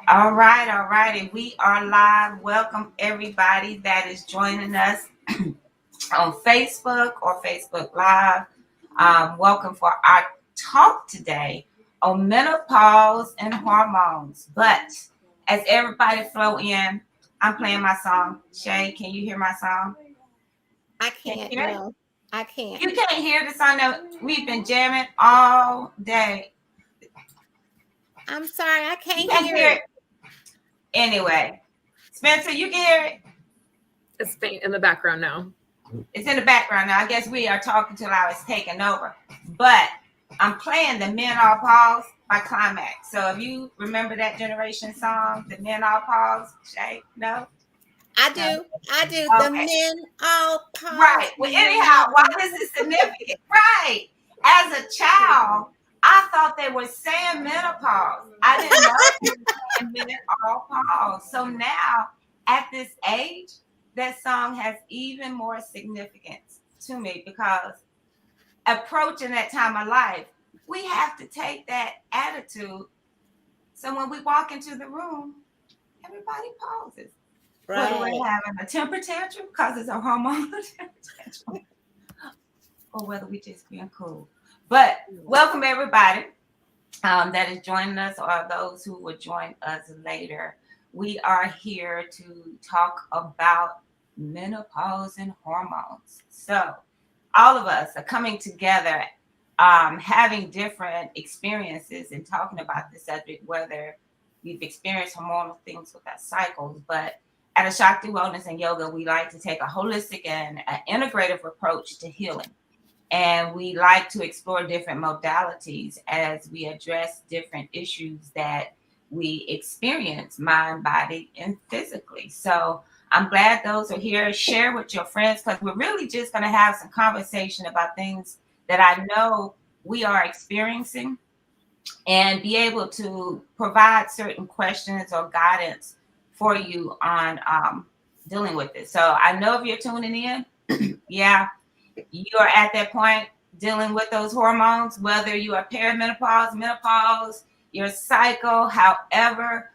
All right, all righty. We are live. Welcome everybody that is joining us on Facebook or Facebook Live. Welcome for our talk today on menopause and hormones. But as everybody flow in, I'm playing my song. Shay, can you hear my song? I Can can't. you hear it? No, I can't. You can't hear the song that we've been jamming all day. I'm sorry, I You can't can't hear hear it. it anyway. Spencer, you can hear it. It's faint in the background now. It's in the background now. I guess we are talking till I was taken over. But I'm playing the Men All Pause by Climax. So if you remember that generation song, the Men All Pause, Shay, no? I No. do. I do. The Okay. men all pause. Right. Well, anyhow, why this is significant? Right. As a child, I thought they were saying menopause. I didn't know they were saying men all pause. So now, at this age, that song has even more significance to me because approaching that time of life, we have to take that attitude. So when we walk into the room, everybody pauses. Whether we're Right. having a temper tantrum because it's a hormonal tantrum, or whether we just being cool. But welcome everybody that is joining us, or those who will join us later. We are here to talk about menopause and hormones. So all of us are coming together, having different experiences and talking about this subject, whether we've experienced hormonal things with our cycles. But at a Shakti Wellness and Yoga, we like to take a holistic and an integrative approach to healing. And we like to explore different modalities as we address different issues that we experience, mind, body, and physically. So I'm glad those are here. Share with your friends because we're really just going to have some conversation about things that I know we are experiencing and be able to provide certain questions or guidance for you on dealing with it. So I know if you're tuning in, yeah, you're at that point dealing with those hormones, whether you are perimenopause, menopause, your cycle, however,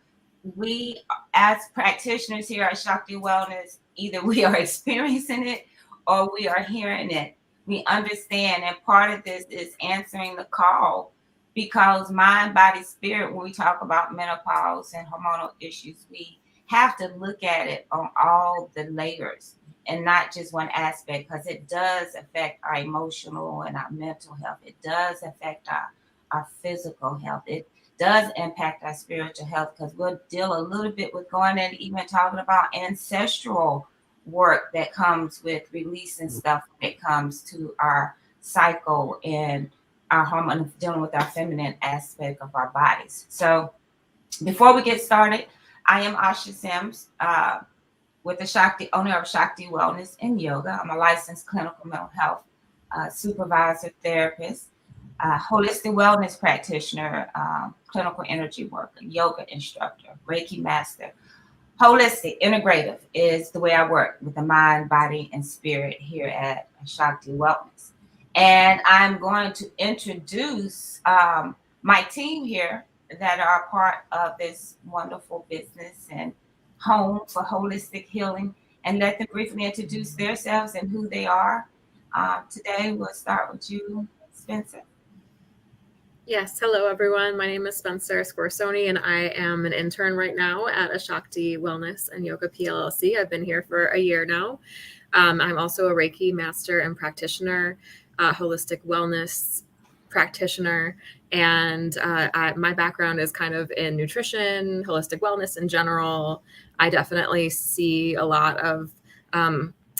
we as practitioners here at Shakti Wellness, either we are experiencing it or we are hearing it. We understand, and part of this is answering the call because mind, body, spirit, when we talk about menopause and hormonal issues, we have to look at it on all the layers and not just one aspect because it does affect our emotional and our mental health. It does affect our physical health. It does impact our spiritual health because we'll deal a little bit with going and even talking about ancestral work that comes with releasing stuff when it comes to our cycle and our hormone, dealing with our feminine aspect of our bodies. So before we get started, I am Asha Sims, with the Shakti, owner of Shakti Wellness and Yoga. I'm a licensed clinical mental health supervisor, therapist, holistic wellness practitioner, clinical energy worker, yoga instructor, Reiki master. Holistic, integrative is the way I work with the mind, body, and spirit here at Shakti Wellness. And I'm going to introduce my team here that are part of this wonderful business and home for holistic healing and let them briefly introduce themselves and who they are. Today, we'll start with you, Spencer. Yes, hello everyone. My name is Spencer Scorsoni, and I am an intern right now at Ashakti Wellness and Yoga PLLC. I've been here for a year now. I'm also a Reiki master and practitioner, holistic wellness practitioner, and my background is kind of in nutrition, holistic wellness in general. I definitely see a lot of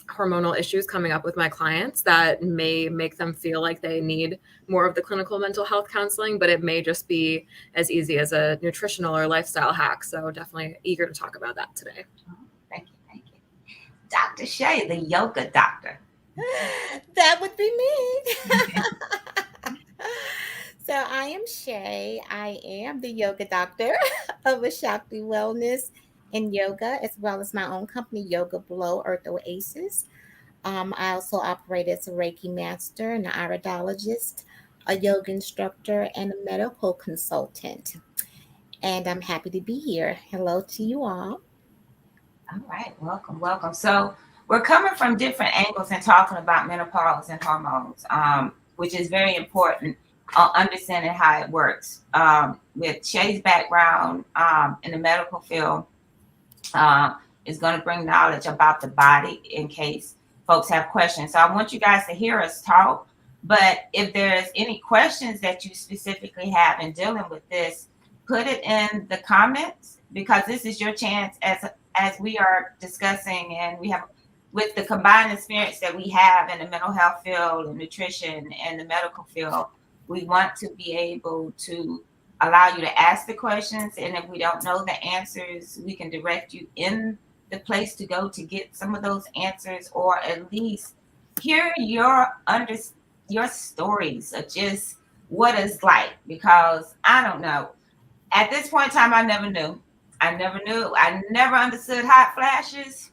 hormonal issues coming up with my clients that may make them feel like they need more of the clinical mental health counseling, but it may just be as easy as a nutritional or lifestyle hack. So definitely eager to talk about that today. Oh, thank you, thank you. Dr. Shay, the yoga doctor. That would be me. So I am Shay. I am the yoga doctor of Shakti Wellness and Yoga, as well as my own company, Yoga Below Earth Oasis. I also operate as a Reiki master, an iridologist, a yoga instructor, and a medical consultant. and I'm happy to be here. Hello to you all. All right, welcome. So we're coming from different angles and talking about menopause and hormones, which is very important. Understanding how it works. With Shay's background in the medical field, is going to bring knowledge about the body in case folks have questions. So I want you guys to hear us talk. But if there's any questions that you specifically have in dealing with this, put it in the comments, because this is your chance as we are discussing, and we have, with the combined experience that we have in the mental health field and nutrition and the medical field, we want to be able to allow you to ask the questions. And if we don't know the answers, we can direct you in the place to go to get some of those answers, or at least hear your stories of just what it's like. Because I don't know. At this point in time, I never knew. I never understood hot flashes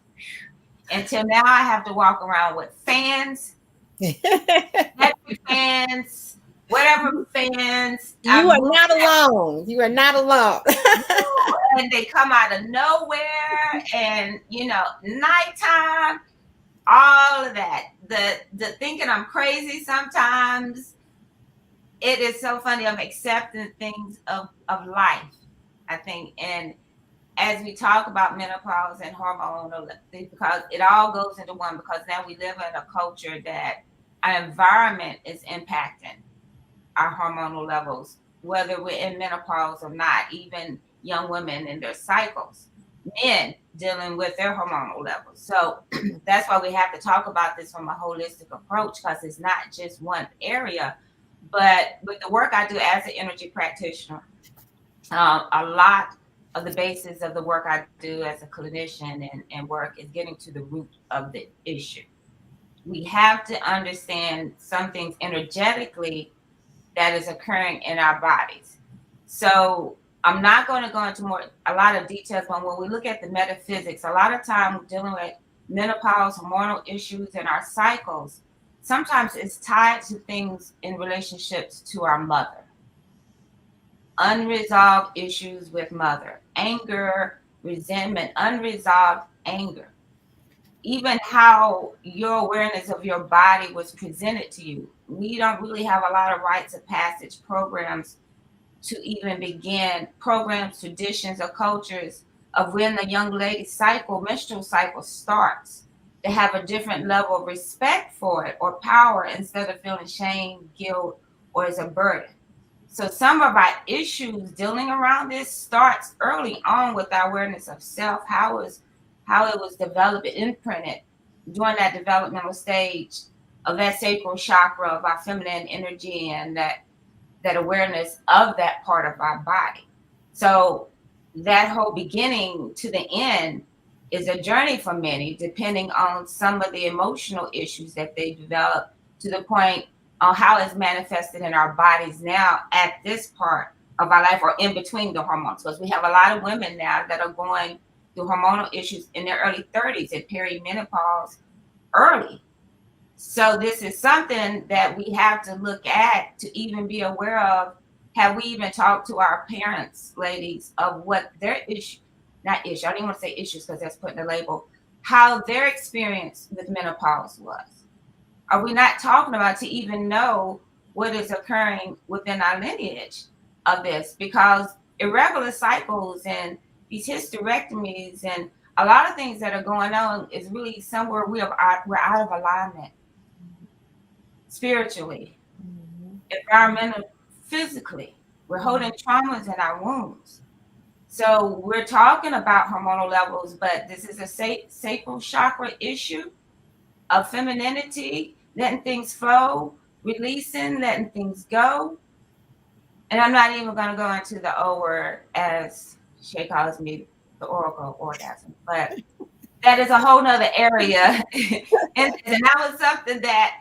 until now. I have to walk around with fans, electric fans, whatever fans. You are not alone. You are not alone. And they come out of nowhere, and nighttime, all of that. The thinking I'm crazy sometimes. It is so funny. I'm accepting things of life, I think. And as we talk about menopause and hormonal, because it all goes into one, because now we live in a culture that our environment is impacting our hormonal levels, whether we're in menopause or not. Even young women in their cycles, men dealing with their hormonal levels. So that's why we have to talk about this from a holistic approach, because it's not just one area. But with the work I do as an energy practitioner, a lot of the basis of the work I do as a clinician and work is getting to the root of the issue. We have to understand some things energetically that is occurring in our bodies. So I'm not going to go into a lot of details, but when we look at the metaphysics, a lot of time we're dealing with menopause, hormonal issues in our cycles. Sometimes it's tied to things in relationships to our mother. Unresolved issues with mother, anger, resentment, unresolved anger. Even how your awareness of your body was presented to you. We don't really have a lot of rites of passage programs to even begin, programs, traditions, or cultures of when the young lady's menstrual cycle starts, to have a different level of respect for it or power, instead of feeling shame, guilt, or as a burden. So some of our issues dealing around this starts early on with our awareness of self, how it was developed, imprinted during that developmental stage of that sacral chakra of our feminine energy, and that awareness of that part of our body. So that whole beginning to the end is a journey for many, depending on some of the emotional issues that they develop, to the point on how it's manifested in our bodies now at this part of our life, or in between the hormones. Because we have a lot of women now that are going through hormonal issues in their early 30s and perimenopause early. So this is something that we have to look at to even be aware of. Have we even talked to our parents, ladies, of what their I don't even want to say issues because that's putting a label, how their experience with menopause was? Are we not talking about to even know what is occurring within our lineage of this? Because irregular cycles and these hysterectomies and a lot of things that are going on is really somewhere we're out of alignment, spiritually, environmentally, physically. We're holding traumas in our wounds. So we're talking about hormonal levels, but this is a sacral chakra issue of femininity, letting things flow, releasing, letting things go. And I'm not even going to go into the O word, as Shay calls me, the oracle orgasm, but that is a whole nother area. and that was something that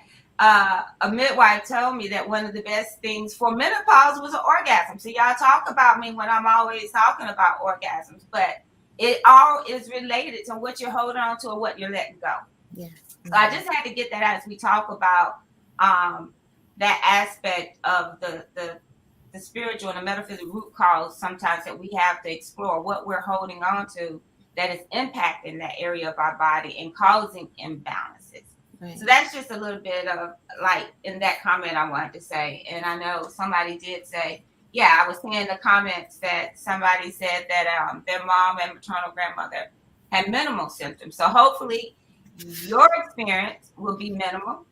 a midwife told me, that one of the best things for menopause was an orgasm. So y'all talk about me when I'm always talking about orgasms, but it all is related to what you're holding on to or what you're letting go. Yeah. So I just had to get that out as we talk about that aspect of the the spiritual and the metaphysical root cause sometimes that we have to explore what we're holding on to that is impacting that area of our body and causing imbalances. Right. So that's just a little bit of like in that comment I wanted to say. And I know somebody did say, yeah, I was seeing the comments that somebody said that their mom and maternal grandmother had minimal symptoms. So hopefully your experience will be minimal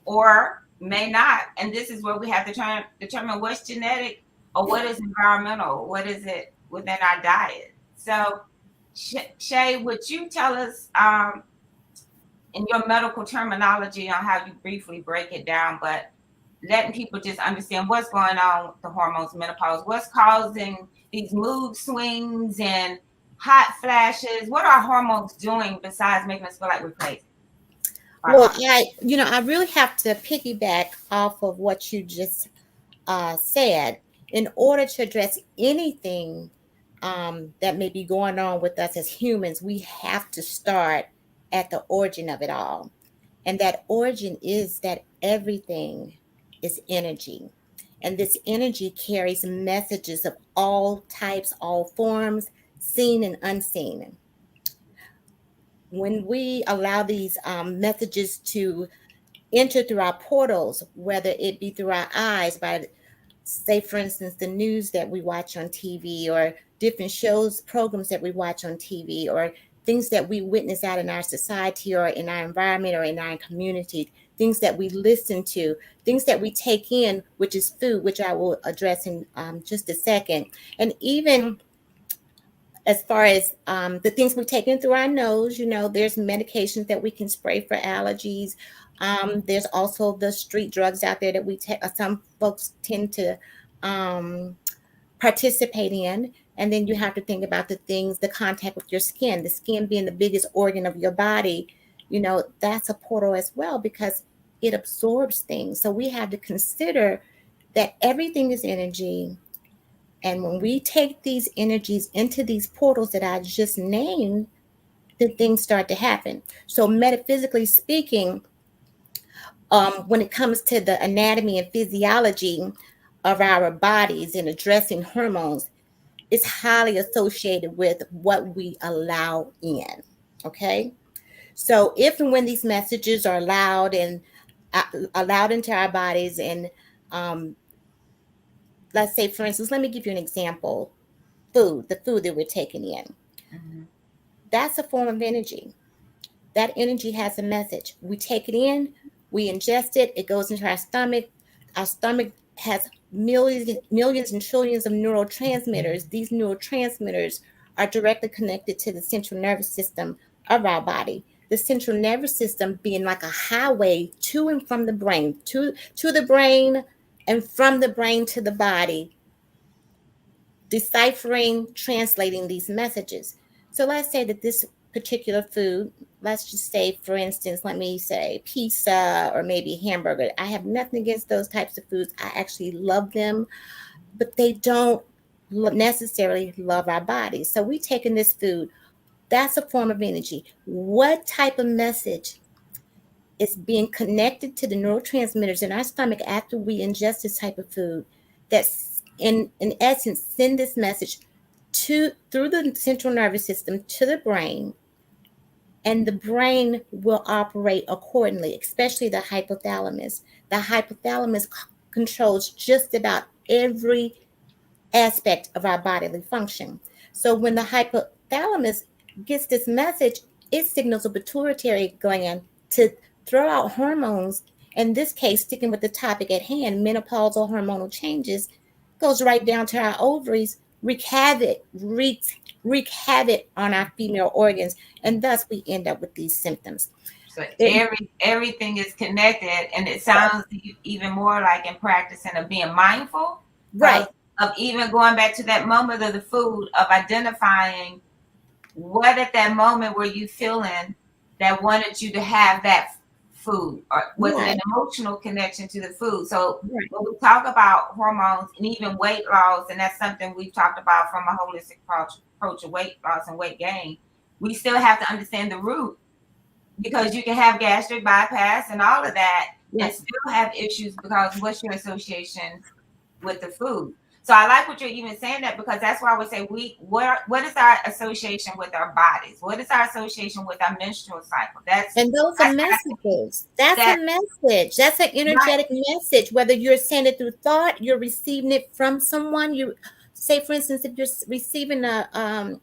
or may not. And this is where we have to determine what's genetic or what is environmental, what is it within our diet. So Shay, would you tell us in your medical terminology on how you briefly break it down, but letting people just understand what's going on with the hormones, menopause, what's causing these mood swings and hot flashes? What are hormones doing besides making us feel like we're crazy? Well, I really have to piggyback off of what you just said. In order to address anything that may be going on with us as humans, we have to start at the origin of it all. And that origin is that everything is energy. And this energy carries messages of all types, all forms, seen and unseen. When we allow these messages to enter through our portals, whether it be through our eyes, by, say, for instance, the news that we watch on TV, or different shows, programs that we watch on TV, or things that we witness out in our society or in our environment or in our community, things that we listen to, things that we take in, which is food, which I will address in just a second. And even as far as the things we take in through our nose, there's medications that we can spray for allergies. There's also the street drugs out there that we take. Some folks tend to participate in. And then you have to think about the contact with your skin, the skin being the biggest organ of your body. That's a portal as well because it absorbs things. So we have to consider that everything is energy. And when we take these energies into these portals that I just named, then things start to happen. So metaphysically speaking, when it comes to the anatomy and physiology of our bodies and addressing hormones, it's highly associated with what we allow in. Okay. So if and when these messages are allowed into our bodies, and let's say, for instance, let me give you an example. The food that we're taking in. Mm-hmm. That's a form of energy. That energy has a message. We take it in, we ingest it, it goes into our stomach. Our stomach has millions and trillions of neurotransmitters. These neurotransmitters are directly connected to the central nervous system of our body. The central nervous system being like a highway to and from the brain, to the brain, and from the brain to the body, deciphering, translating these messages. So let's say that this particular food, let's just say, for instance, let me say pizza or maybe hamburger. I have nothing against those types of foods. I actually love them, but they don't necessarily love our bodies. So we take in this food. That's a form of energy. What type of message is being connected to the neurotransmitters in our stomach after we ingest this type of food that's in essence send this message through the central nervous system to the brain, and the brain will operate accordingly, especially the hypothalamus. The hypothalamus controls just about every aspect of our bodily function. So when the hypothalamus gets this message, it signals a pituitary gland to throw out hormones. In this case, sticking with the topic at hand, menopausal hormonal changes, goes right down to our ovaries, wreak havoc on our female organs, and thus we end up with these symptoms. So everything is connected, and it sounds even more like in practicing of being mindful, right? Of even going back to that moment of the food, of identifying what at that moment were you feeling that wanted you to have that food, or was it an emotional connection to the food? So when we talk about hormones and even weight loss, and that's something we've talked about from a holistic approach of weight loss and weight gain, we still have to understand the root, because you can have gastric bypass and all of that and still have issues because what's your association with the food. So I like what you're even saying that, because that's why I would say what is our association with our bodies? What is our association with our menstrual cycle? And those are That's messages. That's a that message. That's an right. energetic message. Whether you're saying it through thought, you're receiving it from someone. You say, for instance, if you're receiving a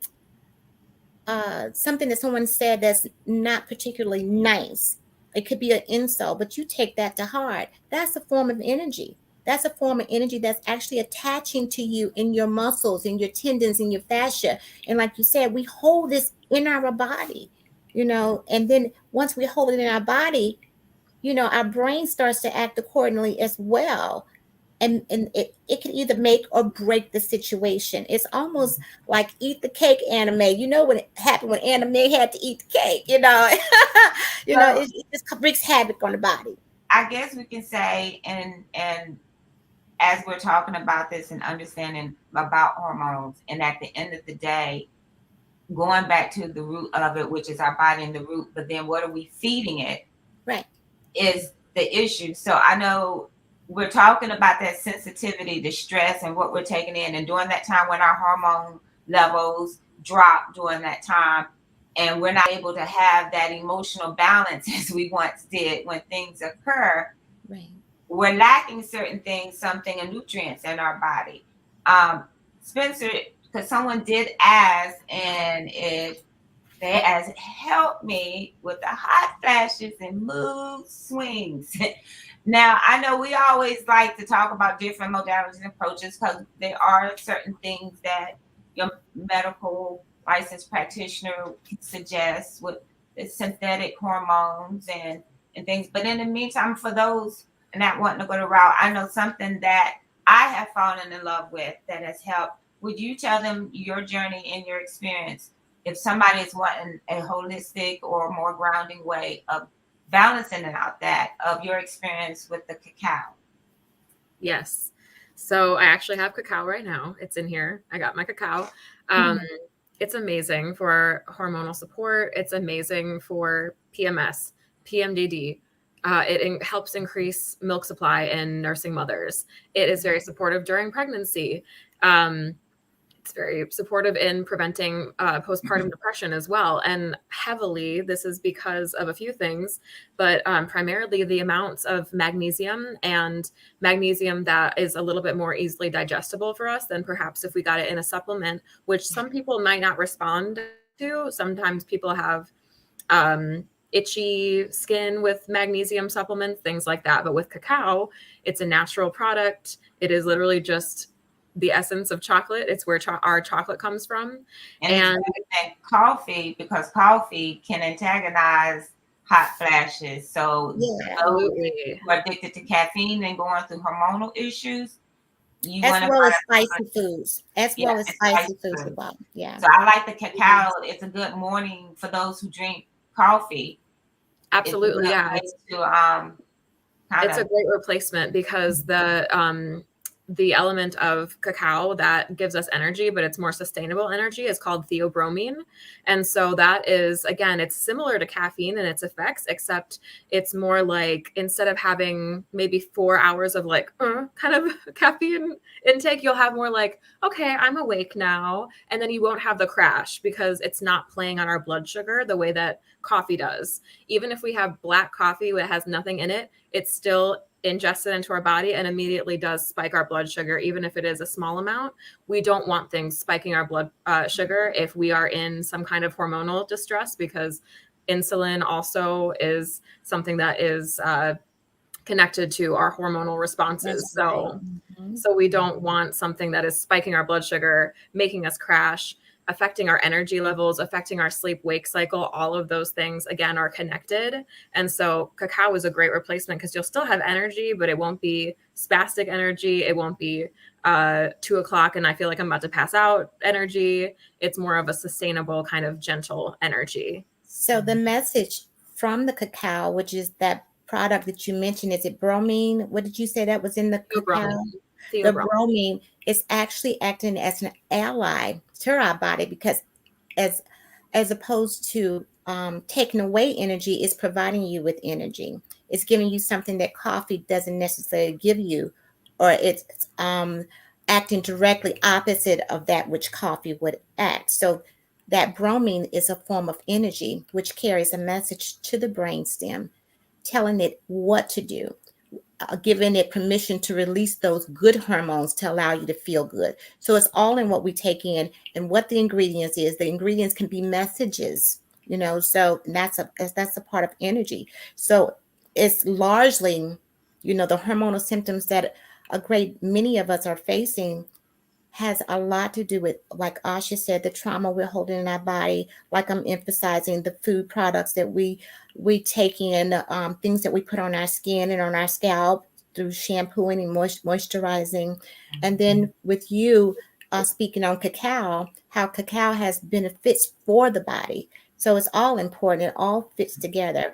something that someone said that's not particularly nice, it could be an insult, but you take that to heart. That's a form of energy. That's a form of energy that's actually attaching to you in your muscles, in your tendons, in your fascia. And like you said, we hold this in our body, and then once we hold it in our body, our brain starts to act accordingly as well. And it can either make or break the situation. It's almost like eat the cake anime. You know what happened when anime had to eat the cake, So it just wreaks havoc on the body. I guess we can say, and as we're talking about this and understanding about hormones, and at the end of the day, going back to the root of it, which is our body and the root, but then what are we feeding it Right. is the issue. So I know we're talking about that sensitivity to stress and what we're taking in, and during that time when our hormone levels drop during that time, and we're not able to have that emotional balance as we once did when things occur, Right. we're lacking certain things, something, and nutrients in our body. Spencer, because someone did ask, and they has helped me with the hot flashes and mood swings. Now, I know we always like to talk about different modalities and approaches, because there are certain things that your medical licensed practitioner can suggest with the synthetic hormones and things. But in the meantime, for those not wanting to go the route, I know something that I have fallen in love with that has helped. Would you tell them your journey and your experience if somebody is wanting a holistic or more grounding way of balancing it out, that of your experience with the cacao? Yes. So I actually have cacao right now. It's in here. I got my cacao. It's amazing for hormonal support. It's amazing for PMS, PMDD. It helps increase milk supply in nursing mothers. It is very supportive during pregnancy. It's very supportive in preventing postpartum depression as well. And heavily, this is because of a few things, but primarily the amounts of magnesium, and magnesium that is a little bit more easily digestible for us than perhaps if we got it in a supplement, which some people might not respond to. Sometimes people have itchy skin with magnesium supplements, things like that. But with cacao, it's a natural product. It is literally just the essence of chocolate. It's where our chocolate comes from. And coffee, because coffee can antagonize hot flashes. So Yeah. Absolutely. who are addicted to caffeine and going through hormonal issues, you As want to well buy as spicy foods. As well as spicy foods as well. Yeah. So I like the cacao. It's a good morning for those who drink coffee. Absolutely. Yeah. It's a great replacement, because the element of cacao that gives us energy, but it's more sustainable energy, is called theobromine. And so that is, again, it's similar to caffeine in its effects, except it's more like, instead of having maybe 4 hours of like kind of caffeine intake, you'll have more like, okay, I'm awake now. And then you won't have the crash, because it's not playing on our blood sugar the way that coffee does. Even if we have black coffee that has nothing in it, it's still ingested into our body and immediately does spike our blood sugar, even if it is a small amount. We don't want things spiking our blood sugar if we are in some kind of hormonal distress, because insulin also is something that is connected to our hormonal responses. So we don't want something that is spiking our blood sugar, making us crash, affecting our energy levels, affecting our sleep-wake cycle. All of those things, again, are connected. And so cacao is a great replacement, because you'll still have energy, but it won't be spastic energy. It won't be 2 o'clock and I feel like I'm about to pass out energy. It's more of a sustainable kind of gentle energy. So the message from the cacao, which is that product that you mentioned, is it bromine? What did you say that was in the cacao? The bromine is actually acting as an ally to our body, because as opposed to taking away energy, it's providing you with energy. It's giving you something that coffee doesn't necessarily give you, or it's acting directly opposite of that which coffee would act. So that bromine is a form of energy which carries a message to the brainstem, telling it what to do, giving it permission to release those good hormones to allow you to feel good. So it's all in what we take in and what the ingredients is. The ingredients can be messages, so that's a part of energy. So it's largely, the hormonal symptoms that a great many of us are facing has a lot to do with, like Asha said, the trauma we're holding in our body. Like I'm emphasizing the food products that we take in, things that we put on our skin and on our scalp through shampooing and moisturizing. And then with you speaking on cacao, how cacao has benefits for the body. So it's all important. It all fits together.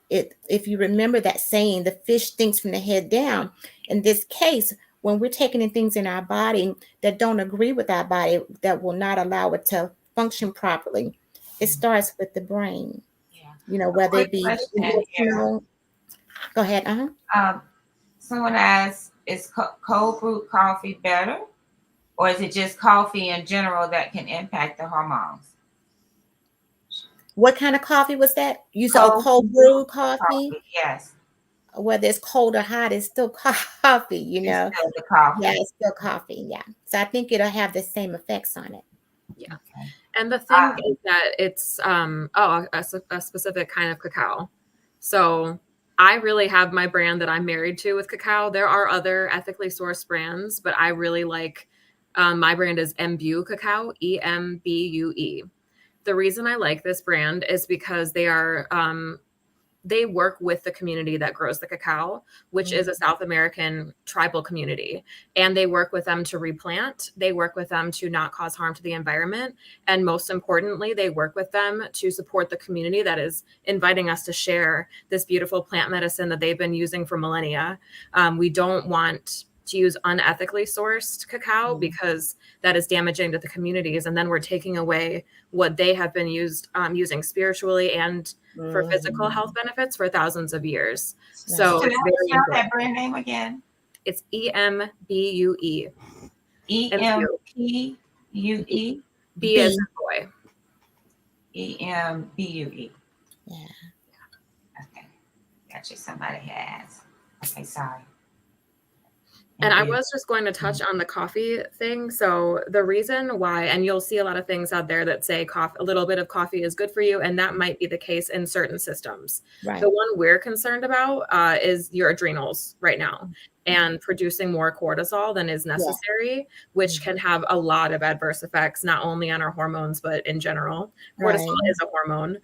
If you remember that saying, the fish thinks from the head down. In this case, when we're taking in things in our body that don't agree with our body, that will not allow it to function properly, it starts with the brain. Yeah. Whether Quick it be question here. emotional. Go ahead. Someone asked, is cold brewed coffee better, or is it just coffee in general that can impact the hormones? What kind of coffee was that? You said cold Brewed brew coffee. yes. Whether it's cold or hot, it's still coffee. It's still the coffee. Yeah, it's still coffee. Yeah. So I think it'll have the same effects on it. Yeah. Okay. And the thing is that it's a specific kind of cacao. So I really have my brand that I'm married to with cacao. There are other ethically sourced brands, but I really like my brand is Embue Cacao, EMBUE. The reason I like this brand is because they work with the community that grows the cacao, which is a South American tribal community. And they work with them to replant. They work with them to not cause harm to the environment. And most importantly, they work with them to support the community that is inviting us to share this beautiful plant medicine that they've been using for millennia. We don't want to use unethically sourced cacao because that is damaging to the communities. And then we're taking away what they have been using spiritually and for physical health benefits for thousands of years. So it's very important. That brand name again? It's EMBUE. EMPUE. B as in boy. EMBUE. Yeah. Okay. Gotcha. Somebody has. Okay, sorry. And I was just going to touch on the coffee thing. So the reason why, and you'll see a lot of things out there that say a little bit of coffee is good for you, and that might be the case in certain systems. Right. The one we're concerned about is your adrenals right now and producing more cortisol than is necessary, which can have a lot of adverse effects, not only on our hormones, but in general. Cortisol is a hormone.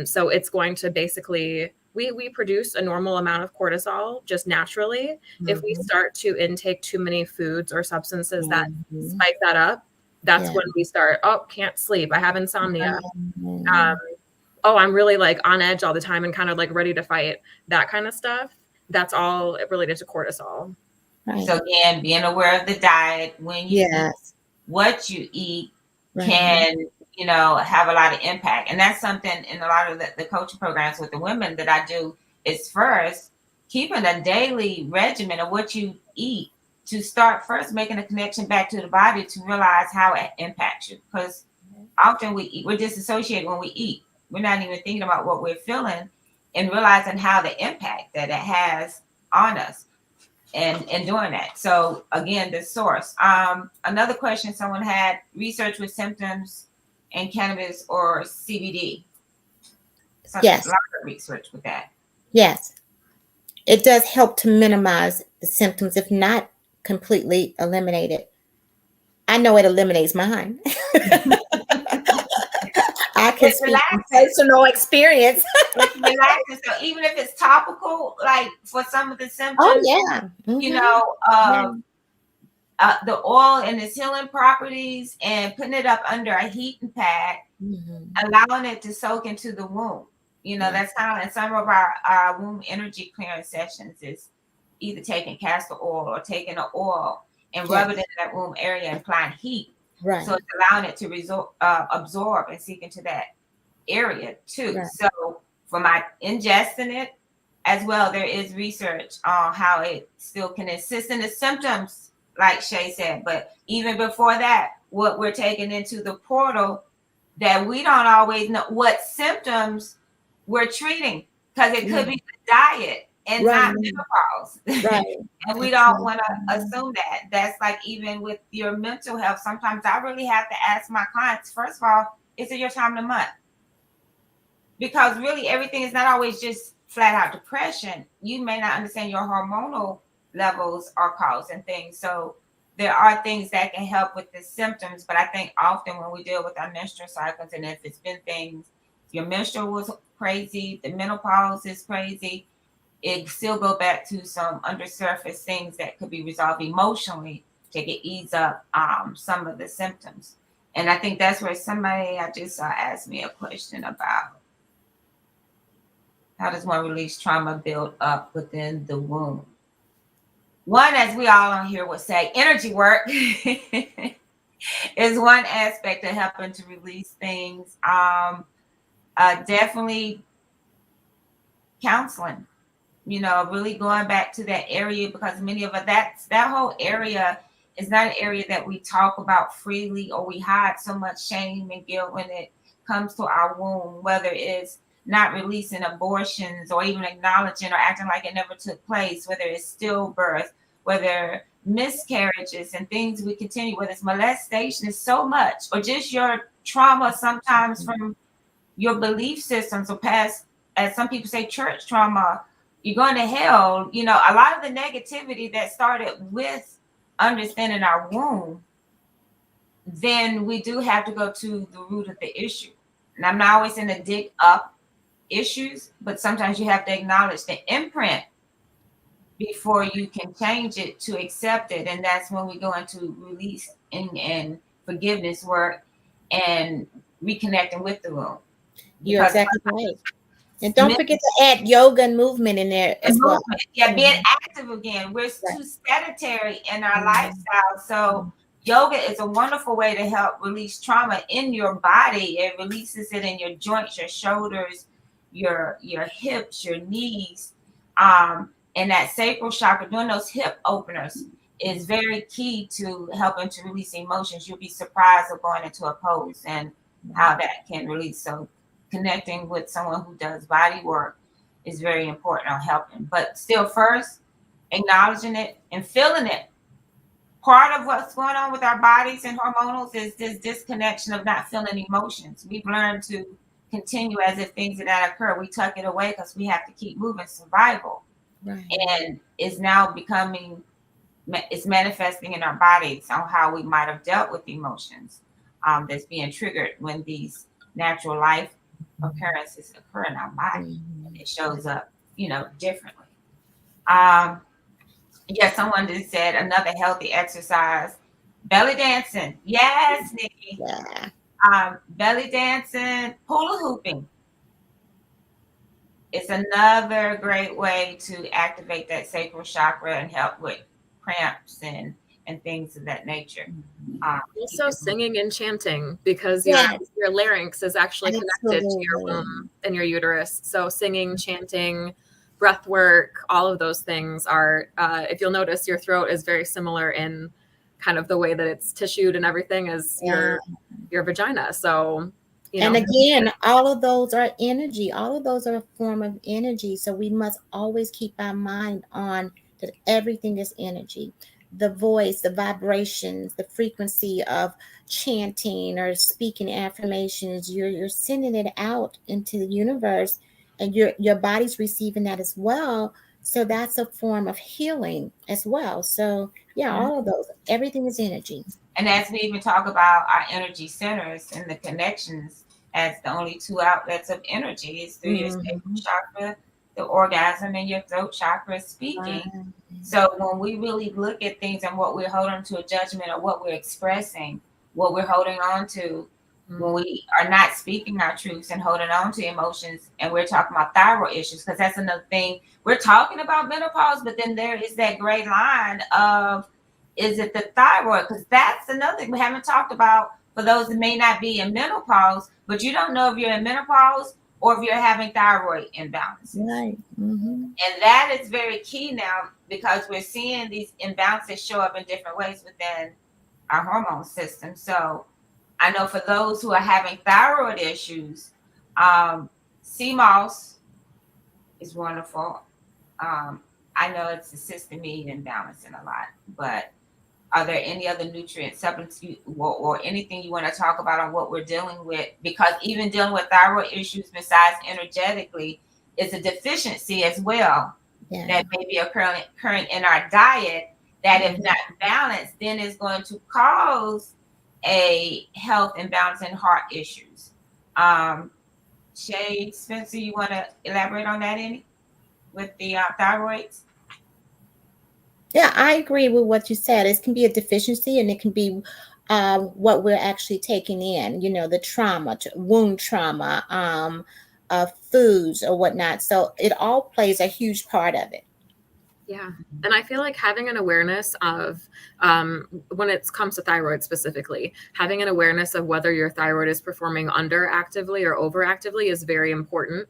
So it's going to basically... We produce a normal amount of cortisol just naturally. If we start to intake too many foods or substances that spike that up, that's when we start, can't sleep. I have insomnia. I'm really like on edge all the time and kind of like ready to fight, that kind of stuff. That's all related to cortisol. Right. So again, being aware of the diet, when you eat, what you eat can have a lot of impact. And that's something in a lot of the coaching programs with the women that I do is first keeping a daily regimen of what you eat to start first making a connection back to the body to realize how it impacts you. Because often we're disassociated when we eat. We're not even thinking about what we're feeling and realizing how the impact that it has on us and doing that. So again, the source. Another question someone had: research with symptoms and cannabis or CBD. Yes. A lot of research with that. Yes. It does help to minimize the symptoms, if not completely eliminate it. I know it eliminates mine. I can speak from personal experience. It's relaxing. So even if it's topical, like for some of the symptoms, the oil and its healing properties, and putting it up under a heating pad, allowing it to soak into the womb. That's kind of in some of our womb energy clearance sessions is either taking castor oil or taking an oil and rub it in that womb area and applying heat. Right. So it's allowing it to absorb and seep into that area too. Right. So for my ingesting it, as well, there is research on how it still can assist in the symptoms, like Shay said. But even before that, what we're taking into the portal, that we don't always know what symptoms we're treating, because it could be the diet and not menopause. Right. And we don't want to assume that. That's like even with your mental health. Sometimes I really have to ask my clients, first of all, is it your time of the month? Because really everything is not always just flat out depression. You may not understand your hormonal levels are causing things. So there are things that can help with the symptoms. But I think often when we deal with our menstrual cycles, and if it's been things, your menstrual was crazy, the menopause is crazy, it still go back to some undersurface things that could be resolved emotionally to ease up some of the symptoms. And I think that's where somebody I just saw asked me a question about, how does one release trauma built up within the womb? One, as we all on here would say, energy work is one aspect of helping to release things. Definitely counseling, really going back to that area, because many of us, that whole area is not an area that we talk about freely, or we hide so much shame and guilt when it comes to our womb, whether it's not releasing abortions or even acknowledging or acting like it never took place, whether it's stillbirth, whether miscarriages and things we continue, whether it's molestation, is so much, or just your trauma sometimes from your belief systems or past, as some people say, church trauma. You're going to hell. A lot of the negativity that started with understanding our womb, then we do have to go to the root of the issue. And I'm not always in the dig up issues, but sometimes you have to acknowledge the imprint before you can change it to accept it. And that's when we go into release and forgiveness work and reconnecting with the womb. You're exactly right. And don't forget to add yoga and movement in there as well. Yeah, being active again. We're too sedentary in our lifestyle. So yoga is a wonderful way to help release trauma in your body. It releases it in your joints, your shoulders, your hips, your knees. And that sacral chakra, doing those hip openers is very key to helping to release emotions. You'll be surprised of going into a pose and how that can release. So connecting with someone who does body work is very important on helping. But still, first, acknowledging it and feeling it. Part of what's going on with our bodies and hormonals is this disconnection of not feeling emotions. We've learned to continue as if things did not occur. We tuck it away because we have to keep moving, survival. Right. And it's now it's manifesting in our bodies on how we might have dealt with emotions that's being triggered when these natural life occurrences occur in our body. And it shows up, differently. Someone just said another healthy exercise, belly dancing. Yes, Nikki. Yeah. Belly dancing, hula hooping. It's another great way to activate that sacral chakra and help with cramps and things of that nature. Also singing and chanting, because your larynx is actually connected to your womb and your uterus. So singing, chanting, breath work, all of those things are, if you'll notice, your throat is very similar in kind of the way that it's tissued and everything as your vagina. So, and again, all of those are energy. All of those are a form of energy. So we must always keep our mind on that everything is energy. The voice, the vibrations, the frequency of chanting or speaking affirmations, you're sending it out into the universe, and your body's receiving that as well. So that's a form of healing as well. So all of those, everything is energy. And as we even talk about our energy centers and the connections as the only two outlets of energy is through your sacral chakra, the orgasm, and your throat chakra speaking. So when we really look at things and what we're holding to a judgment, or what we're expressing, what we're holding on to, when we are not speaking our truths and holding on to emotions, and we're talking about thyroid issues, because that's another thing. We're talking about menopause, but then there is that gray line of, is it the thyroid? Because that's another thing we haven't talked about for those that may not be in menopause, but you don't know if you're in menopause or if you're having thyroid imbalances. Right. Mm-hmm. And that is very key now, because we're seeing these imbalances show up in different ways within our hormone system. So I know for those who are having thyroid issues, sea moss is wonderful. I know it's assisting me in balancing a lot, but are there any other nutrient supplements or anything you want to talk about on what we're dealing with? Because even dealing with thyroid issues, besides energetically, is a deficiency as well Yeah. that may be occurring in our diet, that if not balanced, then is going to cause a health imbalance and heart issues. Shay, Spencer, you want to elaborate on that any with the thyroids? Yeah, I agree with what you said. It can be a deficiency, and it can be what we're actually taking in, the trauma, wound trauma, foods or whatnot. So it all plays a huge part of it. Yeah. And I feel like having an awareness of, when it comes to thyroid specifically, having an awareness of whether your thyroid is performing underactively or overactively is very important.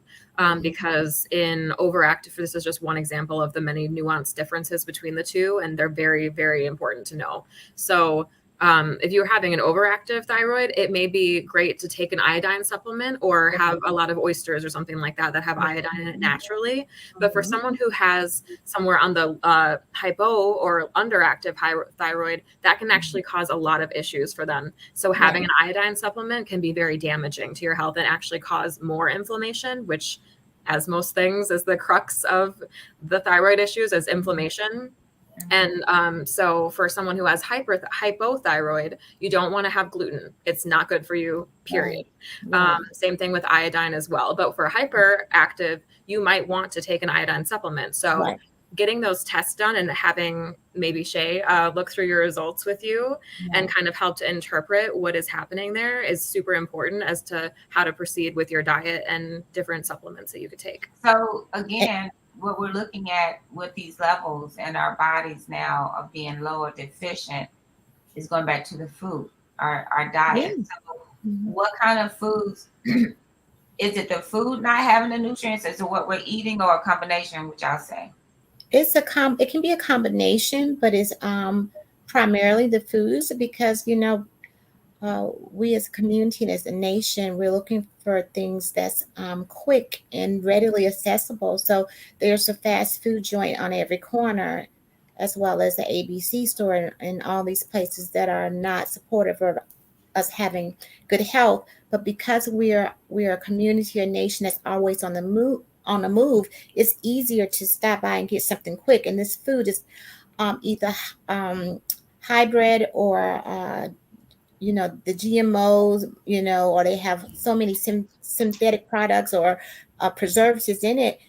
Because in overactive, this is just one example of the many nuanced differences between the two, and they're very, very important to know. So if you're having an overactive thyroid, it may be great to take an iodine supplement or have a lot of oysters or something like that have iodine in it naturally. But for someone who has somewhere on the hypo or underactive thyroid, that can actually cause a lot of issues for them. So having an iodine supplement can be very damaging to your health and actually cause more inflammation, which, as most things, is the crux of the thyroid issues, is inflammation. And so for someone who has hypothyroid, you don't want to have gluten. It's not good for you, period. Right. Same thing with iodine as well. But for hyperactive, you might want to take an iodine supplement. So getting those tests done and having maybe Shay look through your results with you and kind of help to interpret what is happening there is super important as to how to proceed with your diet and different supplements that you could take. So again, what we're looking at with these levels in our bodies now of being low or deficient is going back to the food, our diet. So what kind of foods? Is it the food not having the nutrients? Is it what we're eating, or a combination, which I'll say? It can be a combination, but it's primarily the foods, because we as a community and as a nation, we're looking for things that's quick and readily accessible. So there's a fast food joint on every corner, as well as the ABC store, and all these places that are not supportive of us having good health. But because we are a community or nation that's always on the move, it's easier to stop by and get something quick. And this food is either hybrid or the GMOs, or they have so many synthetic products or preservatives in it.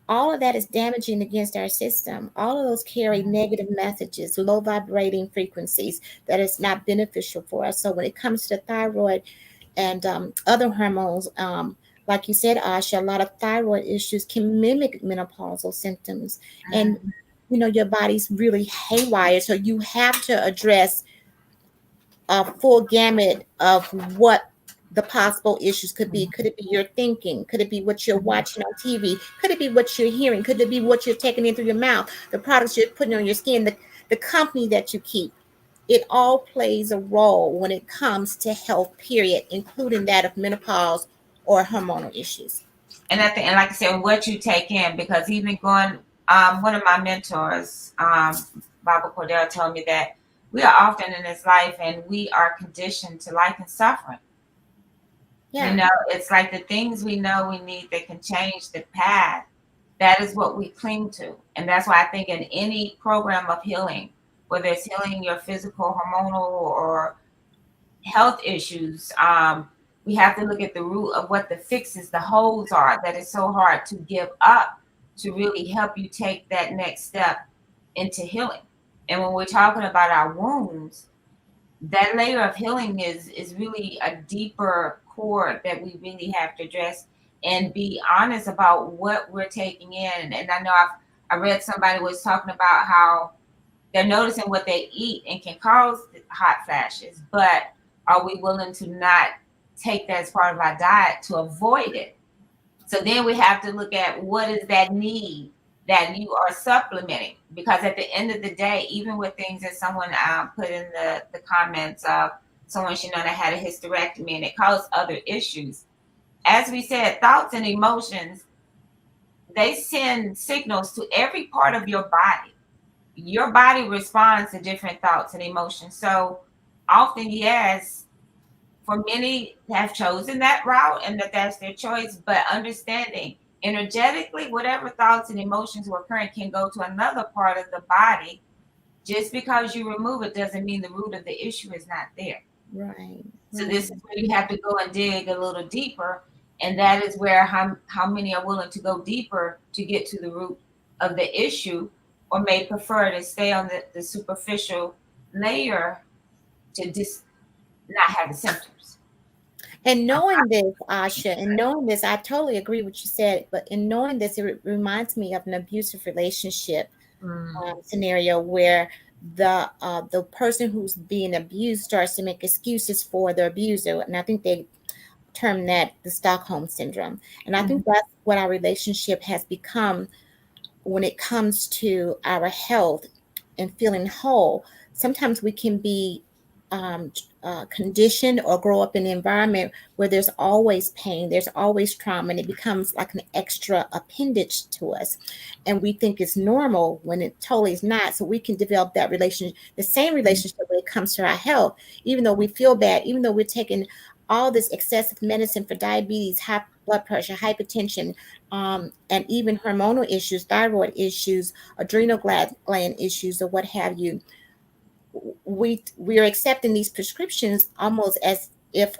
All of that is damaging against our system. All of those carry negative messages, low vibrating frequencies that is not beneficial for us. So when it comes to the thyroid and other hormones, like you said, Asha, a lot of thyroid issues can mimic menopausal symptoms. And, your body's really haywire. So you have to address a full gamut of what the possible issues could be. Could it be your thinking? Could it be what you're watching on TV? Could it be what you're hearing? Could it be what you're taking in through your mouth? The products you're putting on your skin, the company that you keep. It all plays a role when it comes to health, period, including that of menopause or hormonal issues. And I think, and like I said, what you take in, because even going, one of my mentors, Barbara Cordell, told me that we are often in this life and we are conditioned to liking suffering. Yeah. It's like the things we know we need that can change the path. That is what we cling to. And that's why I think in any program of healing, whether it's healing your physical, hormonal, or health issues, we have to look at the root of what the fixes, the holes are that is so hard to give up to really help you take that next step into healing. And when we're talking about our wounds, that layer of healing is really a deeper core that we really have to address and be honest about what we're taking in. And I know I read somebody was talking about how they're noticing what they eat and can cause hot flashes, but are we willing to not take that as part of our diet to avoid it? So then we have to look at what is that need that you are supplementing. Because at the end of the day, even with things that someone put in the comments of someone she know that had a hysterectomy and it caused other issues. As we said, thoughts and emotions, they send signals to every part of your body. Your body responds to different thoughts and emotions. So often, yes, for many have chosen that route and that's their choice, but understanding energetically, whatever thoughts and emotions were occurring can go to another part of the body. Just because you remove it doesn't mean the root of the issue is not there. Right. So Right. this is where you have to go and dig a little deeper. And that is where how many are willing to go deeper to get to the root of the issue, or may prefer to stay on the superficial layer to just not have the symptoms. And knowing this, Asha, and knowing this, I totally agree with what you said. But in knowing this, it reminds me of an abusive relationship Mm. scenario where the person who's being abused starts to make excuses for the abuser, and I think they term that the Stockholm syndrome. And I think Mhm. that's what our relationship has become when it comes to our health and feeling whole. Sometimes we can be um, conditioned or grow up in an environment where there's always pain, there's always trauma, and it becomes like an extra appendage to us. And we think it's normal when it totally is not. So we can develop that relationship, the same relationship when it comes to our health, even though we feel bad, even though we're taking all this excessive medicine for diabetes, high blood pressure, hypertension, and even hormonal issues, thyroid issues, adrenal gland issues, or what have you. We are accepting these prescriptions almost as if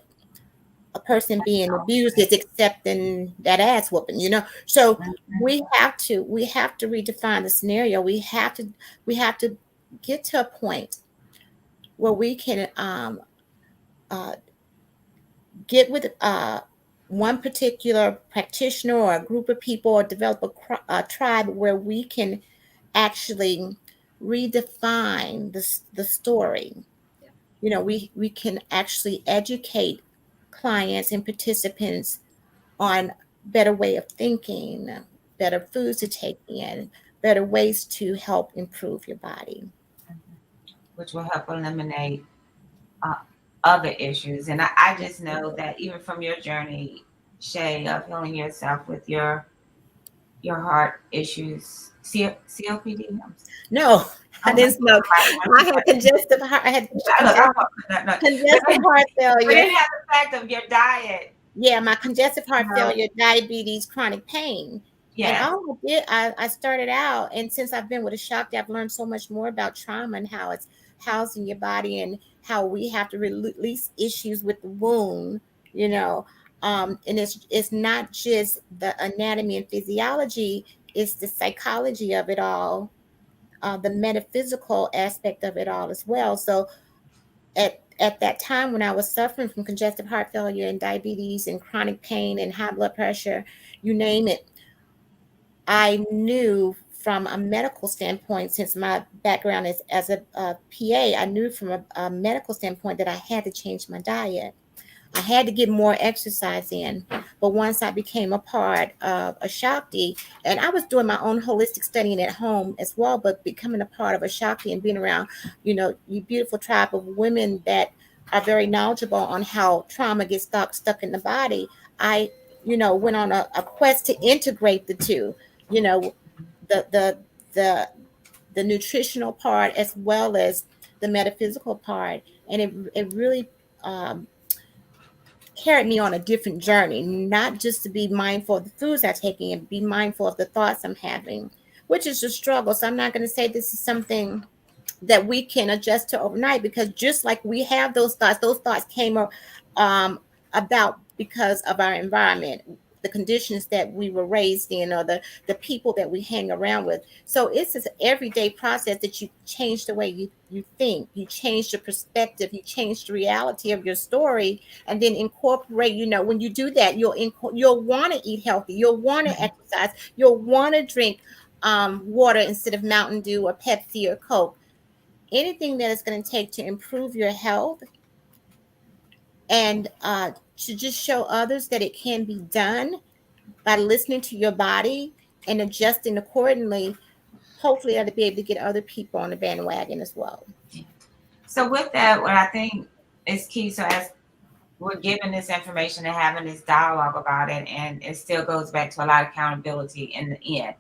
a person being abused is accepting that ass whooping. So we have to redefine the scenario. We have to get to a point where we can uh, get with one particular practitioner or a group of people, or develop a tribe where we can actually redefine the story. We can actually educate clients and participants on better way of thinking, better foods to take in, better ways to help improve your body. Which will help eliminate uh, other issues. And I just know that even from your journey, Shay, of healing yourself with your heart issues, COPD. No, I Oh my didn't smoke. I had God. congestive heart. I had Look, no. congestive heart But failure. it has the fact of your diet. Yeah, my congestive heart No. failure, diabetes, chronic pain. And Yes. all I did, I started out, and since I've been with a Shakti, I've learned so much more about trauma and how it's housed in your body, and how we have to release issues with the wound, you know. And it's not just the anatomy and physiology, it's the psychology of it all, the metaphysical aspect of it all as well. So at that time when I was suffering from congestive heart failure and diabetes and chronic pain and high blood pressure, you name it, I knew from a medical standpoint, since my background is as a PA, I knew from a medical standpoint that I had to change my diet. I had to get more exercise in. But once I became a part of a Shakti, and I was doing my own holistic studying at home as well, but becoming a part of a Shakti and being around, you beautiful tribe of women that are very knowledgeable on how trauma gets stuck in the body, I, went on a quest to integrate the two, you know, the the the the nutritional part as well as the metaphysical part. And it really carried me on a different journey, not just to be mindful of the foods I'm taking and be mindful of the thoughts I'm having, which is a struggle. So I'm not going to say this is something that we can adjust to overnight, because just like we have those thoughts came um, about because of our environment, the conditions that we were raised in, or the people that we hang around with. So it's this everyday process that you change the way you think, you change your perspective, you change the reality of your story, and then incorporate. When you do that, you'll want to eat healthy, you'll want to exercise, you'll want to drink water instead of Mountain Dew or Pepsi or Coke. Anything that is going to take to improve your health, and to just show others that it can be done, by listening to your body and adjusting accordingly, hopefully that'll be able to get other people on the bandwagon as well. So with that, what I think is key, so as we're giving this information and having this dialogue about it, and it still goes back to a lot of accountability in the end,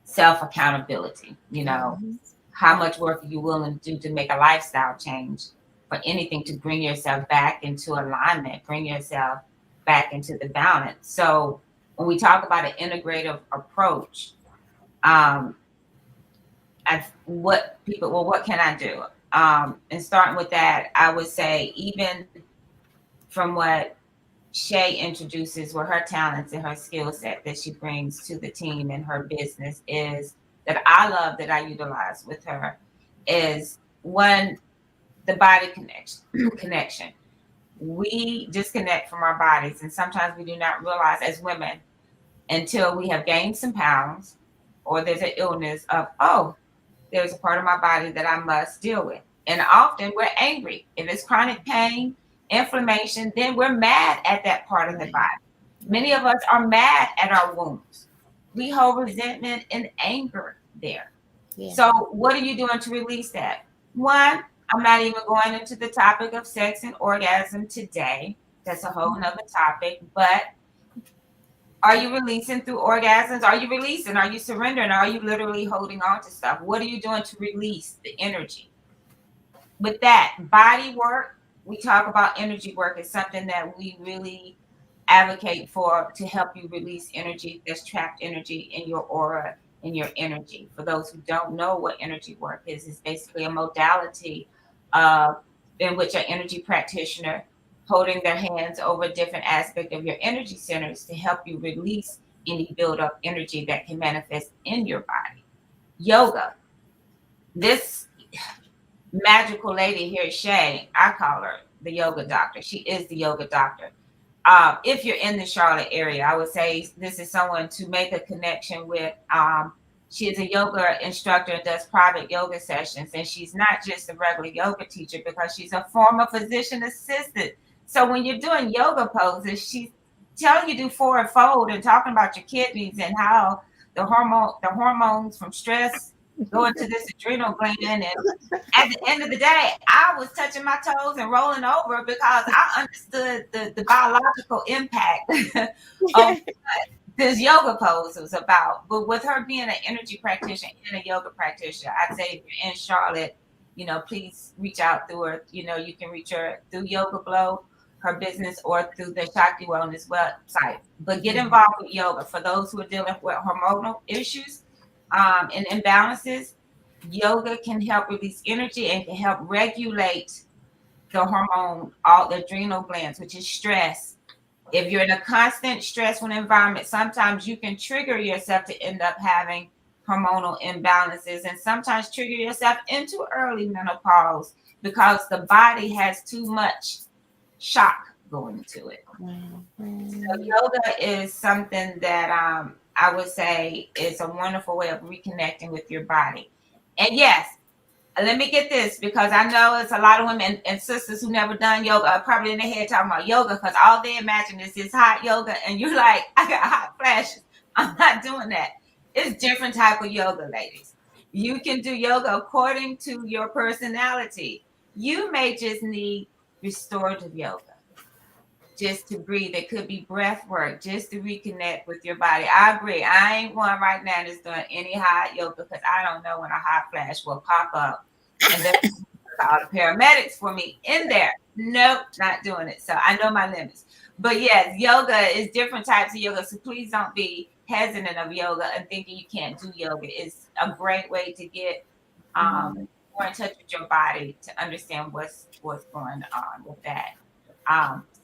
self accountability. You know, Mhm. how much work are you willing to do to make a lifestyle change for anything to bring yourself back into alignment, bring yourself back into the balance. So when we talk about an integrative approach, um, what can I do? And starting with that, I would say even from what Shay introduces, with her talents and her skill set that she brings to the team and her business, is that I love, that I utilize with her, is one, the body connection. We disconnect from our bodies, and sometimes we do not realize as women until we have gained some pounds or there's an illness of, oh, there's a part of my body that I must deal with. And often we're angry. If it's chronic pain, inflammation, then we're mad at that part of the body. Many of us are mad at our wounds. We hold resentment and anger there. Yeah. So, what are you doing to release that? One, I'm not even going into the topic of sex and orgasm today. That's a whole nother topic. But are you releasing through orgasms? Are you releasing? Are you surrendering? Are you literally holding on to stuff? What are you doing to release the energy? With that, body work, we talk about energy work is something that we really advocate for, to help you release energy that's trapped, energy in your aura, in your energy. For those who don't know what energy work is, it's basically a modality in which an energy practitioner holding their hands over a different aspect of your energy centers to help you release any build-up energy that can manifest in your body. Yoga. This magical lady here, Shay, I call her the yoga doctor. She is the yoga doctor. If you're in the Charlotte area, I would say this is someone to make a connection with. She is a yoga instructor and does private yoga sessions. And she's not just a regular yoga teacher, because she's a former physician assistant. So when you're doing yoga poses, she's telling you to do forward fold and talking about your kidneys and how the hormones from stress go into this adrenal gland. And at the end of the day, I was touching my toes and rolling over because I understood the biological impact of this yoga pose was about. But with her being an energy practitioner and a yoga practitioner, I'd say if you're in Charlotte, please reach out through her. You can reach her through Yoga Blow, her business, or through the Shakti Wellness website. But get involved with yoga. For those who are dealing with hormonal issues and imbalances, yoga can help release energy and can help regulate the hormone, all the adrenal glands, which is stress. If you're in a constant stressful environment, sometimes you can trigger yourself to end up having hormonal imbalances, and sometimes trigger yourself into early menopause because the body has too much shock going to it. So yoga is something that I would say is a wonderful way of reconnecting with your body. And yes, let me get this, because I know it's a lot of women and sisters who never done yoga are probably in their head talking about yoga, because all they imagine is this hot yoga, and you're like, I got hot flashes. I'm not doing that. It's different type of yoga, ladies. You can do yoga according to your personality. You may just need restorative yoga, just to breathe. It could be breath work, just to reconnect with your body. I agree. I ain't one right now that's doing any hot yoga, because I don't know when a hot flash will pop up. And then call the paramedics for me in there. Nope, not doing it. So I know my limits. But yes, yoga is different types of yoga. So please don't be hesitant of yoga and thinking you can't do yoga. It's a great way to get more in touch with your body, to understand what's going on with that.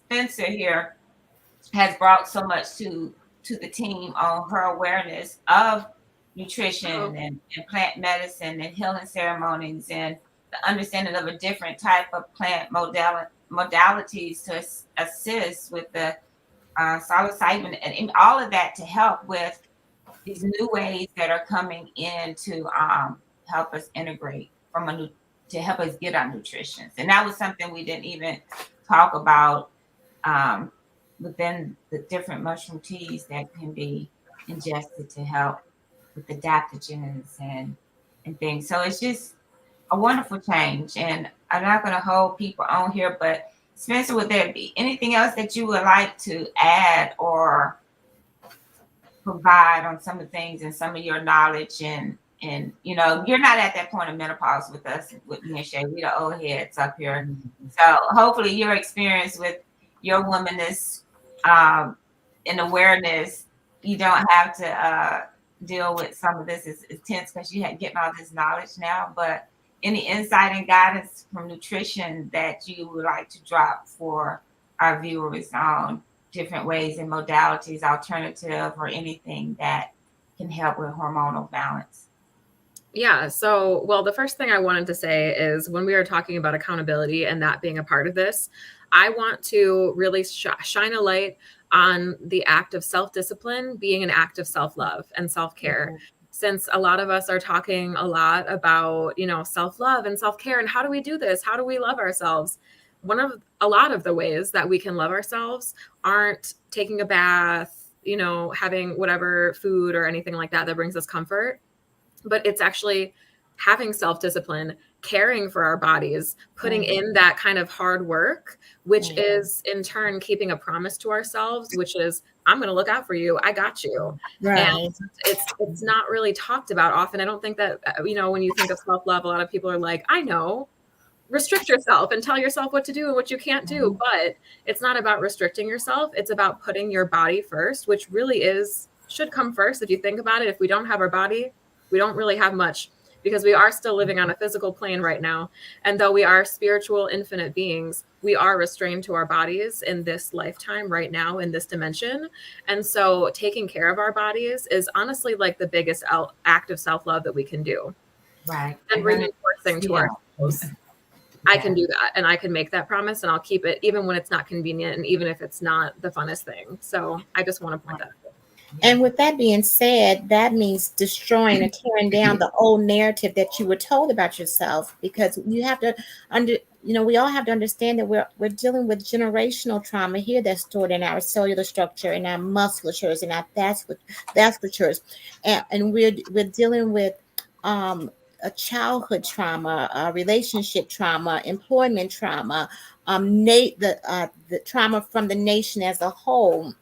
Spencer here has brought so much to the team on her awareness of nutrition and plant medicine and healing ceremonies, and the understanding of a different type of plant modalities to assist with the psilocybin and all of that, to help with these new ways that are coming in to help us integrate to help us get our nutrition. And that was something we didn't even talk about within the different mushroom teas that can be ingested to help with adaptogens and things. So it's just a wonderful change. And I'm not going to hold people on here, but Spencer, would there be anything else that you would like to add or provide on some of the things and some of your knowledge? And you know, you're not at that point of menopause with us, with me and Shay. We the old heads up here. So hopefully your experience with your womanness and awareness, you don't have to deal with some of this is tense because you had getting all this knowledge now. But any insight and guidance from nutrition that you would like to drop for our viewers on different ways and modalities, alternative, or anything that can help with hormonal balance? Yeah. So, well, the first thing I wanted to say is when we are talking about accountability and that being a part of this, I want to really shine a light on the act of self-discipline being an act of self-love and self-care. Mhm. Since a lot of us are talking a lot about, self-love and self-care and how do we do this? How do we love ourselves? A lot of the ways that we can love ourselves aren't taking a bath, having whatever food or anything like that brings us comfort, but it's actually having self-discipline, caring for our bodies, putting in that kind of hard work, which is in turn keeping a promise to ourselves, which is, I'm going to look out for you. I got you. Right. And it's not really talked about often. I don't think that, when you think of self-love, a lot of people are like, I know, restrict yourself and tell yourself what to do and what you can't do. But it's not about restricting yourself. It's about putting your body first, which really should come first. If you think about it, if we don't have our body, we don't really have much, because we are still living on a physical plane right now. And though we are spiritual, infinite beings, we are restrained to our bodies in this lifetime right now in this dimension. And so taking care of our bodies is honestly like the biggest act of self-love that we can do. Right. And reinforcing to ourselves, I can do that and I can make that promise and I'll keep it even when it's not convenient and even if it's not the funnest thing. So I just want to point that out. And with that being said, that means destroying or tearing down the old narrative that you were told about yourself, because you have to we all have to understand that we're dealing with generational trauma here that's stored in our cellular structure, in our musculatures, in our vasculatures, and we're dealing with a childhood trauma, relationship trauma, employment trauma, the trauma from the nation as a whole.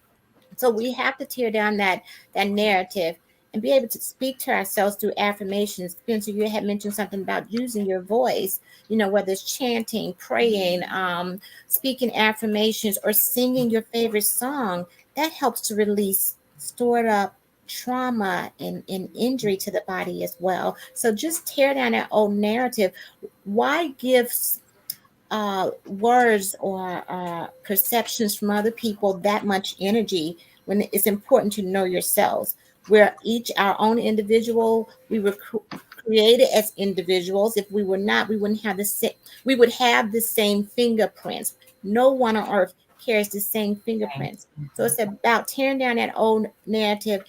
So we have to tear down that narrative and be able to speak to ourselves through affirmations. Spencer, you had mentioned something about using your voice, whether it's chanting, praying, speaking affirmations, or singing your favorite song. That helps to release stored up trauma and injury to the body as well. So just tear down that old narrative. Why give words or perceptions from other people that much energy when it's important to know yourselves? We're each our own individual. We were created as individuals. If we were not, we wouldn't have we would have the same fingerprints. No one on earth carries the same fingerprints. So it's about tearing down that old narrative,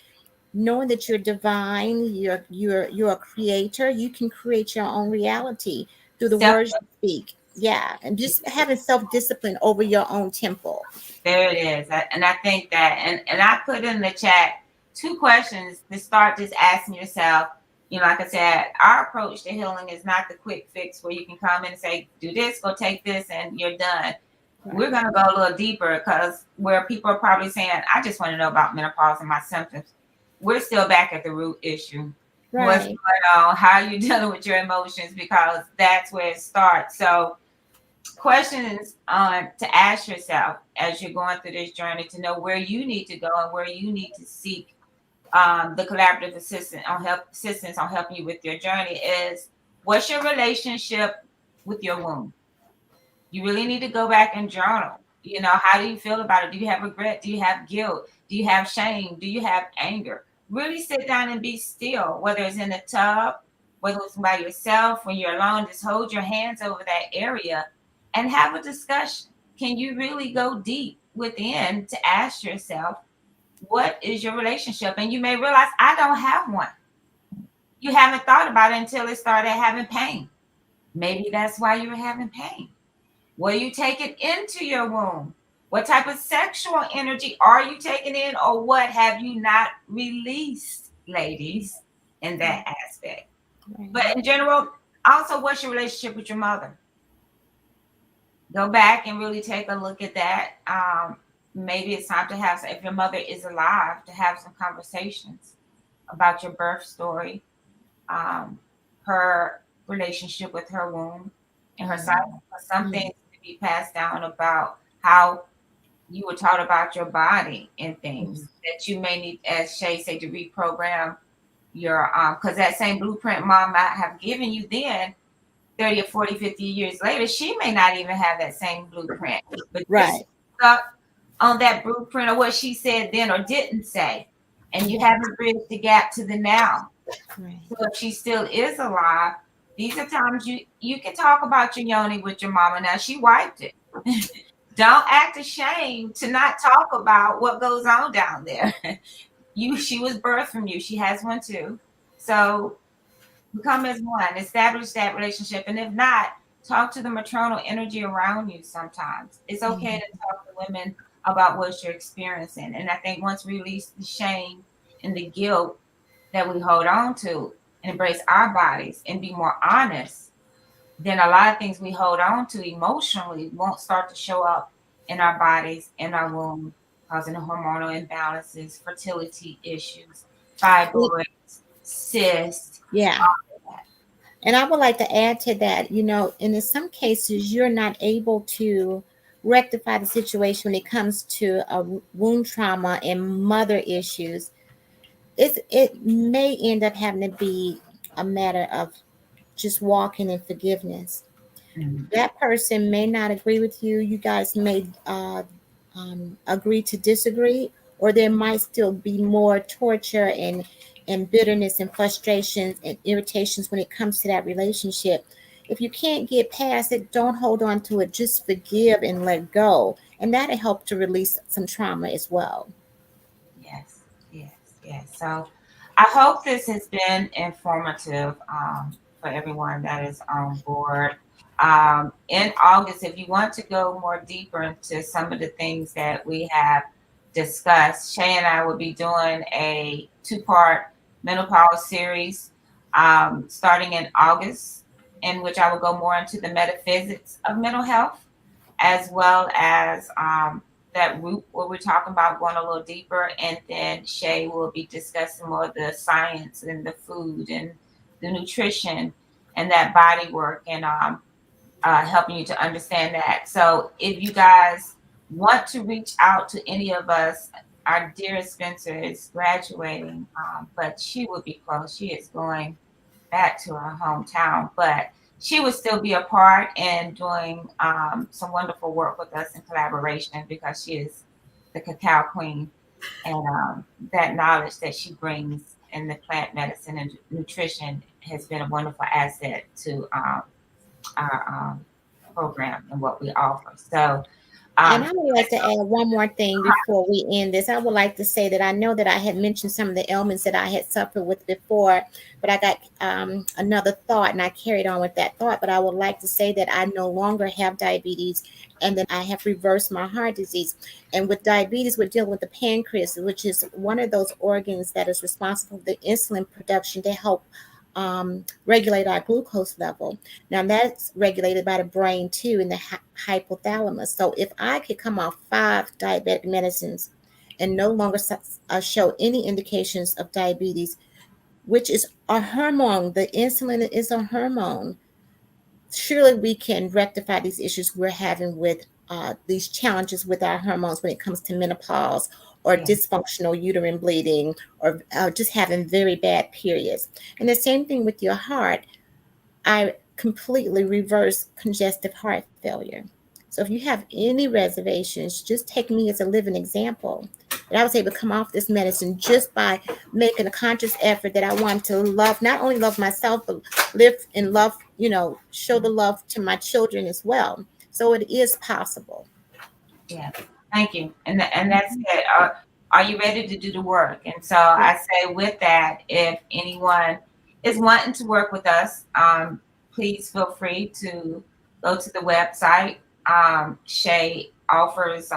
knowing that you're divine, you're a creator. You can create your own reality through the words you speak. Yeah, and just having self-discipline over your own temple. There it is. And I think that, and I put in the chat 2 questions to start just asking yourself. Like I said, our approach to healing is not the quick fix where you can come in and say, do this, go take this, and you're done. Right. We're going to go a little deeper, because where people are probably saying, I just want to know about menopause and my symptoms, we're still back at the root issue. Right. What's going on? How are you dealing with your emotions? Because that's where it starts. So questions to ask yourself as you're going through this journey, to know where you need to go and where you need to seek the collaborative assistance on helping you with your journey is, what's your relationship with your womb? You really need to go back and journal. How do you feel about it? Do you have regret? Do you have guilt? Do you have shame? Do you have anger? Really sit down and be still, whether it's in the tub, whether it's by yourself, when you're alone, just hold your hands over that area and have a discussion. Can you really go deep within to ask yourself, what is your relationship? And you may realize, I don't have one. You haven't thought about it until it started having pain. Maybe that's why you were having pain. Well, you take it into your womb. What type of sexual energy are you taking in, or what have you not released, ladies, in that aspect? Right. But in general, also, what's your relationship with your mother? Go back and really take a look at that. Maybe it's time to have, if your mother is alive, to have some conversations about your birth story, um, her relationship with her womb and her cycle. Some things to be passed down about how you were taught about your body and things that you may need, as Shay said, to reprogram your because that same blueprint mom might have given you then 30 or 40, 50 years later, she may not even have that same blueprint, but you're Right. stuck on that blueprint or what she said then or didn't say, and you haven't bridged the gap to the now. Right. So if she still is alive, these are times you can talk about your yoni with your mama. Now she wiped it. Don't act ashamed to not talk about what goes on down there. She was birthed from you. She has one too. So become as one, establish that relationship. And if not, talk to the maternal energy around you sometimes. It's okay to talk to women about what you're experiencing. And I think once we release the shame and the guilt that we hold on to and embrace our bodies and be more honest, then a lot of things we hold on to emotionally won't start to show up in our bodies, in our womb, causing hormonal imbalances, fertility issues, fibroids, cysts. Yeah. And I would like to add to that, and in some cases, you're not able to rectify the situation when it comes to a wound trauma and mother issues. It may end up having to be a matter of just walking in forgiveness. Mhm. That person may not agree with you. You guys may agree to disagree, or there might still be more torture and bitterness and frustrations and irritations when it comes to that relationship. If you can't get past it, don't hold on to it. Just forgive and let go, and that'll help to release some trauma as well. Yes, yes, yes. So I hope this has been informative for everyone that is on board. In August, if you want to go more deeper into some of the things that we have discussed, Shay and I will be doing a two-part menopause series starting in August, in which I will go more into the metaphysics of mental health, as well as that root where we're talking about going a little deeper, and then Shay will be discussing more of the science and the food and the nutrition and that body work, and helping you to understand that. So if you guys want to reach out to any of us, our dearest Spencer is graduating, but she will be close. She is going back to her hometown, but she would still be a part and doing some wonderful work with us in collaboration, because she is the cacao queen, and that knowledge that she brings in the plant medicine and nutrition has been a wonderful asset to our program and what we offer. So And I would like to add one more thing before we end this. I would like to say that I know that I had mentioned some of the ailments that I had suffered with before, but I got another thought and I carried on with that thought. But I would like to say that I no longer have diabetes, and then I have reversed my heart disease. And with diabetes, we're dealing with the pancreas, which is one of those organs that is responsible for the insulin production to help regulate our glucose level. Now that's regulated by the brain too, in the hypothalamus. So if I could come off 5 diabetic medicines and no longer show any indications of diabetes, which is a hormone, the insulin is a hormone, surely we can rectify these issues we're having with these challenges with our hormones when it comes to menopause or dysfunctional uterine bleeding, or just having very bad periods. And the same thing with your heart. I completely reverse congestive heart failure. So if you have any reservations, just take me as a living example. And I was able to come off this medicine just by making a conscious effort that I want to love, not only love myself, but live and love, show the love to my children as well. So it is possible. yeah, thank you. And that's it. Are you ready to do the work? And so I say with that, if anyone is wanting to work with us, please feel free to go to the website, Shay offers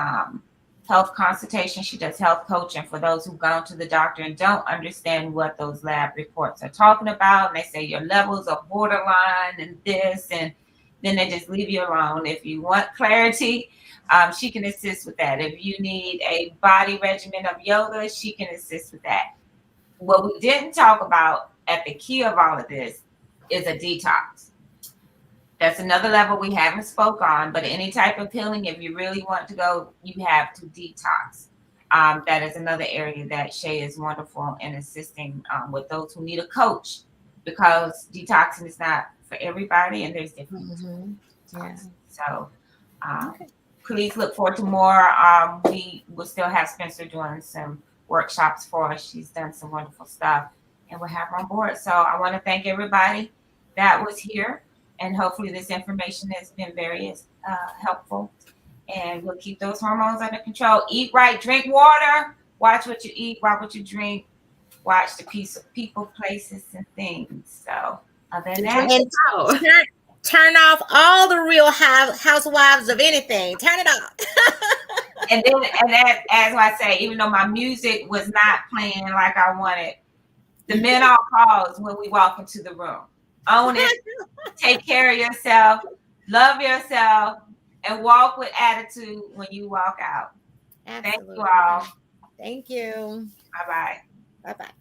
health consultation. She does health coaching for those who've gone to the doctor and don't understand what those lab reports are talking about. And they say your levels are borderline and this, and then they just leave you alone. If you want clarity, she can assist with that. If you need a body regimen of yoga, she can assist with that. What we didn't talk about at the key of all of this is a detox. That's another level we haven't spoke on, but any type of healing, if you really want to go, you have to detox. That is another area that Shay is wonderful in assisting with those who need a coach, because detoxing is not for everybody, and there's different Yeah. So Okay. please look forward to more. We will still have Spencer doing some workshops for us. She's done some wonderful stuff, and we'll have her on board. So I want to thank everybody that was here, and hopefully this information has been very helpful. And we'll keep those hormones under control. Eat right, drink water, watch what you eat, watch what you drink, watch the piece of people, places, and things. So other than that, And Wow. turn off all the real housewives of anything. Turn it off. and then and that, as I say, even though my music was not playing like I wanted, the men all pause when we walk into the room. Own it, take care of yourself, love yourself, and walk with attitude when you walk out. Absolutely. Thank you all. Thank you. Bye bye. Bye bye.